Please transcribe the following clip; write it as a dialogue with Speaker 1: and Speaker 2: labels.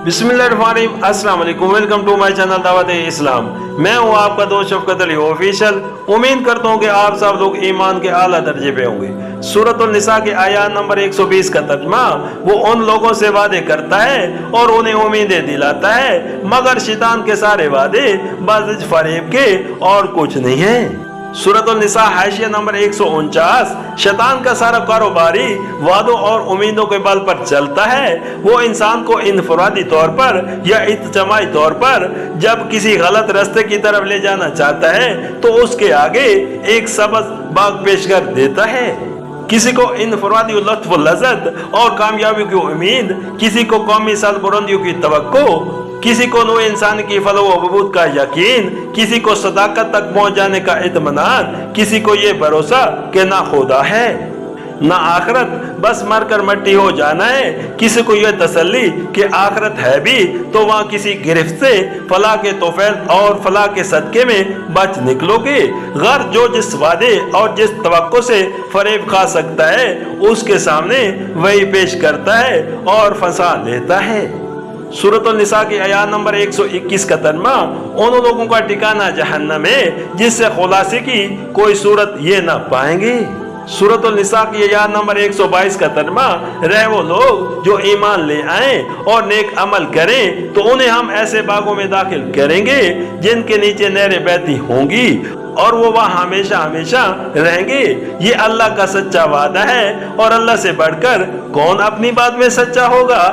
Speaker 1: बिस्मिल्लाहिर्रहमानिर्रहीम, अस्सलाम वालेकुम। वेलकम टू माय चैनल दावत इस्लाम। मैं हूं आपका दोस्त शफकत अली ऑफिशियल। उम्मीद करता हूं कि आप सब लोग ईमान के आला दर्जे पे होंगे। सूरतुल निसा के आयत नंबर 120 का तर्जमा वो उन लोगों से वादे करता है और उन्हें उम्मीदें दिलाता है, मगर शैतान के सारे वादे बस फरेब के और कुछ नहीं है। सूरतुल निसा हाशिया नंबर 149। शैतान का सारा कारोबारी वादों और उम्मीदों के बल पर चलता है। वो इंसान को इनफरादी तौर पर या इज्तिमाई तौर पर जब किसी गलत रास्ते की तरफ ले जाना चाहता है तो उसके आगे एक सबज बाग पेश कर देता है। किसी को इनफरादी लुत्फ व लज़्ज़त और कामयाबी की उम्मीद, किसी को कौमी सरबुलंदियों की तवक्को, किसी को नौ इंसान की फलो व बबूद का यकीन, किसी को सदाकत तक पहुंच जाने का इत्मीनान, किसी को ये भरोसा कि ना खुदा है ना आखरत, बस मरकर मट्टी हो जाना है। किसी को यह तसल्ली कि आखरत है भी तो वहाँ किसी गिरफ्त से फलाह के तोफैल और फलाह के सदके में बच निकलोगे। गर जो जिस वादे और जिस तवक्को से फरेब खा सकता है उसके सामने वही पेश करता है और फंसा लेता है। सूरतुल निसा की आयत नंबर 121 का तर्जमा उन लोगों का ठिकाना जहन्नम है जिससे खुलासे की कोई सूरत ये ना पाएंगे। सूरतुल निसा की आयत नंबर 122 का तर्जमा रहे वो लोग जो ईमान ले आए और नेक अमल करें तो उन्हें हम ऐसे बागों में दाखिल करेंगे जिनके नीचे नहरें बहती होंगी और वो वहाँ हमेशा हमेशा रहेंगे। ये अल्लाह का सच्चा वादा है और अल्लाह से बढ़कर कौन अपनी बात में सच्चा होगा।